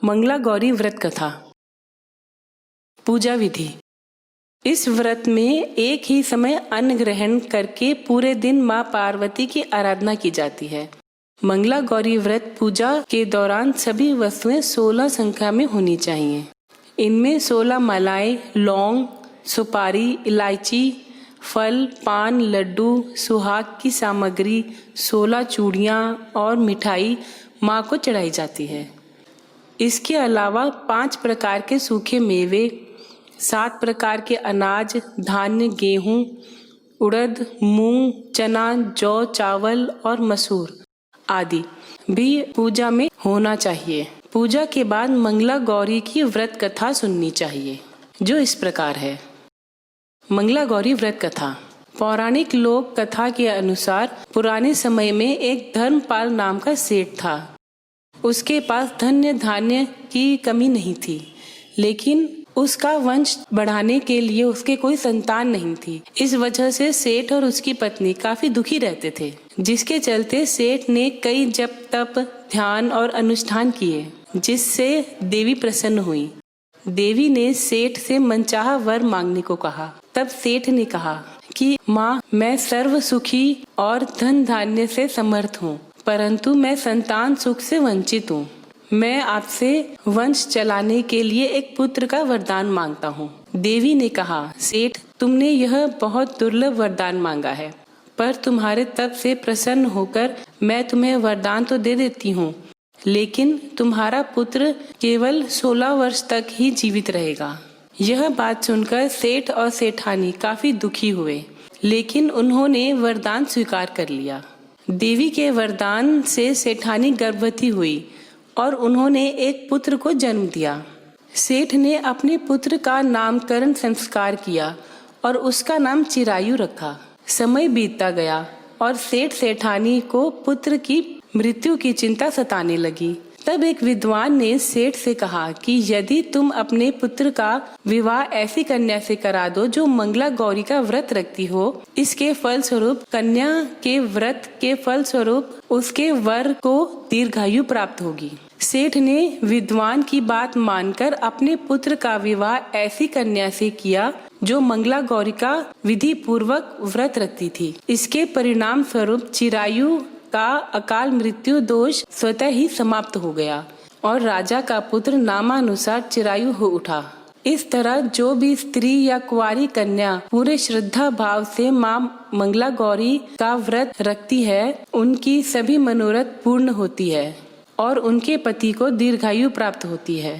मंगला गौरी व्रत कथा। पूजा विधि। इस व्रत में एक ही समय अन्न ग्रहण करके पूरे दिन माँ पार्वती की आराधना की जाती है। मंगला गौरी व्रत पूजा के दौरान सभी वस्तुएं 16 संख्या में होनी चाहिए। इनमें 16 मालाएं, लौंग, सुपारी, इलायची, फल, पान, लड्डू, सुहाग की सामग्री, 16 चूड़ियाँ और मिठाई माँ को चढ़ाई जाती है। इसके अलावा 5 प्रकार के सूखे मेवे, 7 प्रकार के अनाज, धान्य, गेहूं, उड़द, मूंग, चना, जौ, चावल और मसूर आदि भी पूजा में होना चाहिए। पूजा के बाद मंगला गौरी की व्रत कथा सुननी चाहिए, जो इस प्रकार है। मंगला गौरी व्रत कथा। पौराणिक लोक कथा के अनुसार पुराने समय में एक धर्मपाल नाम का सेठ था। उसके पास धन्य धान्य की कमी नहीं थी, लेकिन उसका वंश बढ़ाने के लिए उसके कोई संतान नहीं थी। इस वजह से सेठ और उसकी पत्नी काफी दुखी रहते थे, जिसके चलते सेठ ने कई जप तप, ध्यान और अनुष्ठान किए, जिससे देवी प्रसन्न हुई। देवी ने सेठ से मनचाहा वर मांगने को कहा। तब सेठ ने कहा कि माँ, मैं सर्व सुखी और धन धान्य से समर्थ हूँ, परंतु मैं संतान सुख से वंचित हूँ। मैं आपसे वंश चलाने के लिए एक पुत्र का वरदान मांगता हूँ। देवी ने कहा, सेठ, तुमने यह बहुत दुर्लभ वरदान मांगा है, पर तुम्हारे तप से प्रसन्न होकर मैं तुम्हें वरदान तो दे देती हूँ, लेकिन तुम्हारा पुत्र केवल 16 वर्ष तक ही जीवित रहेगा। यह बात सुनकर सेठ और सेठानी काफी दुखी हुए, लेकिन उन्होंने वरदान स्वीकार कर लिया। देवी के वरदान से सेठानी गर्भवती हुई और उन्होंने एक पुत्र को जन्म दिया। सेठ ने अपने पुत्र का नामकरण संस्कार किया और उसका नाम चिरायु रखा। समय बीतता गया और सेठ सेठानी को पुत्र की मृत्यु की चिंता सताने लगी। तब एक विद्वान ने सेठ से कहा कि यदि तुम अपने पुत्र का विवाह ऐसी कन्या से करा दो जो मंगला गौरी का व्रत रखती हो, इसके फल स्वरूप कन्या के व्रत के फल स्वरूप उसके वर को दीर्घायु प्राप्त होगी। सेठ ने विद्वान की बात मानकर अपने पुत्र का विवाह ऐसी कन्या से किया जो मंगला गौरी का विधि पूर्वक व्रत रखती थी। इसके परिणाम स्वरूप चिरायु का अकाल मृत्यु दोष स्वतः ही समाप्त हो गया और राजा का पुत्र नामानुसार चिरायु हो उठा। इस तरह जो भी स्त्री या कुंवारी कन्या पूरे श्रद्धा भाव से माँ मंगला गौरी का व्रत रखती है, उनकी सभी मनोरथ पूर्ण होती है और उनके पति को दीर्घायु प्राप्त होती है।